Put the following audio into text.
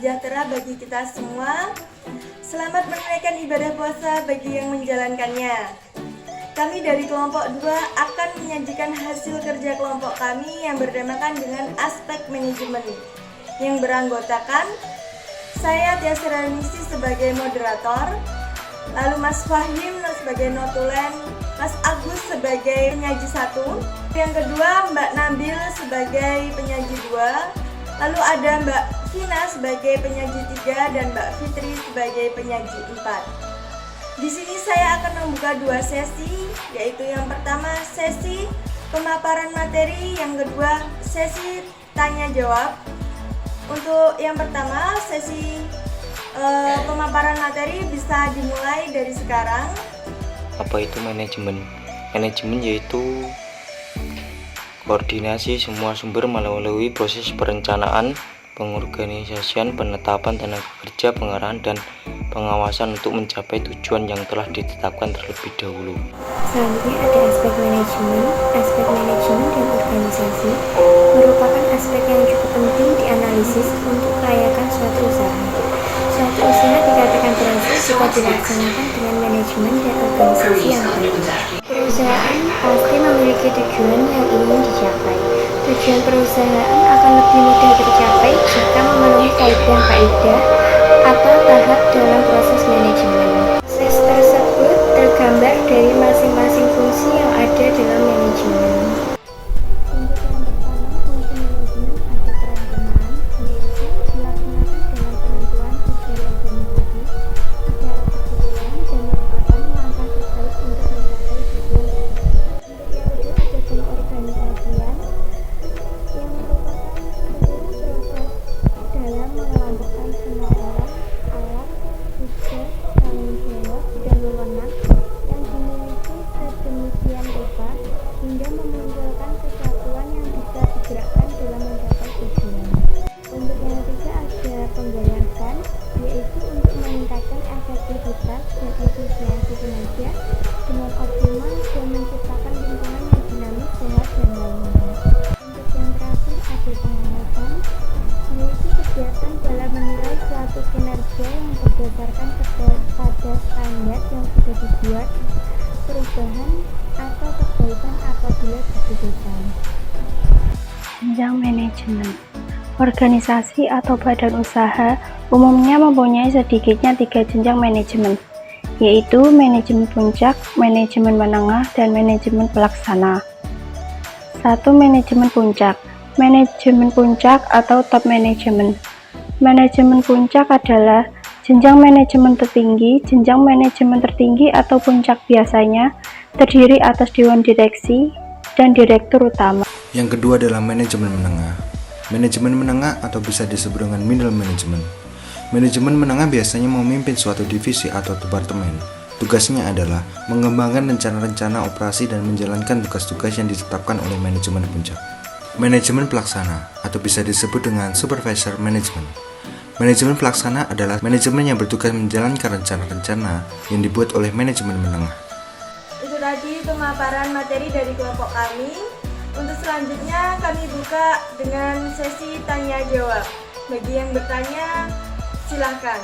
sejahtera bagi kita semua. Selamat menunaikan ibadah puasa bagi yang menjalankannya. Kami dari kelompok 2 akan menyajikan hasil kerja kelompok kami yang bertemakan dengan aspek manajemen, yang beranggotakan saya Tias Renisi sebagai moderator, lalu Mas Fahim sebagai notulen, Mas Agus sebagai penyaji 1, yang kedua Mbak Nabil sebagai penyaji 2, lalu ada Mbak Vina sebagai penyaji 3 dan Mbak Fitri sebagai penyaji 4. Di sini saya akan membuka 2 sesi, yaitu yang pertama sesi pemaparan materi, yang kedua sesi tanya jawab. Untuk yang pertama sesi pemaparan materi bisa dimulai dari sekarang. Apa itu manajemen? Manajemen yaitu koordinasi semua sumber melalui proses perencanaan, pengorganisasian, penetapan tenaga kerja, pengarahan, dan pengawasan untuk mencapai tujuan yang telah ditetapkan terlebih dahulu. Selanjutnya ada aspek manajemen. Aspek manajemen dan organisasi merupakan aspek yang cukup penting dianalisis untuk kelayakan suatu usaha. Suatu usaha dikatakan berhasil jika dilaksanakan dengan manajemen dan organisasi yang baik. Perusahaan pasti memiliki tujuan yang ingin dicapai. Tujuan perusahaan akan lebih mudah tercapai jika memenuhi kaidah-kaidah atau tahap dalam proses manajemen. Proses tersebut tergambar dari masing-masing fungsi yang ada dalam manajemen. Untuk yang pertama, fungsi manajemen ada perencanaan, yaitu dilaksanakan dalam penentuan tujuan organisasi secara keseluruhan dan merupakan langkah terbaik untuk mencapai tujuan tersebut. Untuk yang kedua ada pengorganisasian, yang merupakan seluruh proses dalam mengelompokkan semua orang, alat, tugas, tanggung jawab, dan wewenang yang dimiliki sedemikian rupa hingga memunculkan kesatuan yang bisa digerakkan dalam mencapai tujuan. Untuk yang ketiga ada pembayaran, yaitu untuk meningkatkan efektivitas dan efisiensi kinerja dengan optimal dan menciptakan lingkungan yang dinamis, sehat, dan lainnya. Untuk yang terakhir ada pengawasan, yaitu kegiatan dalam menilai suatu kinerja yang berdasarkan pada standar yang sudah dibuat, perubahan atau perbaikan apabila dibutuhkan. Jenjang manajemen. Organisasi atau badan usaha umumnya mempunyai sedikitnya 3 jenjang manajemen, yaitu manajemen puncak, manajemen menengah, dan manajemen pelaksana. 1. Manajemen puncak. Manajemen puncak atau top management. Manajemen puncak adalah jenjang manajemen tertinggi. Jenjang manajemen tertinggi atau puncak biasanya terdiri atas dewan direksi dan direktur utama. Yang kedua adalah manajemen menengah. Manajemen menengah atau bisa disebut dengan middle management. Manajemen menengah biasanya memimpin suatu divisi atau departemen. Tugasnya adalah mengembangkan rencana-rencana operasi dan menjalankan tugas-tugas yang ditetapkan oleh manajemen puncak. Manajemen pelaksana atau bisa disebut dengan supervisor management. Manajemen pelaksana adalah manajemen yang bertugas menjalankan rencana-rencana yang dibuat oleh manajemen menengah. Itu tadi pemaparan materi dari kelompok kami. Untuk selanjutnya kami buka dengan sesi tanya jawab. Bagi yang bertanya, silahkan.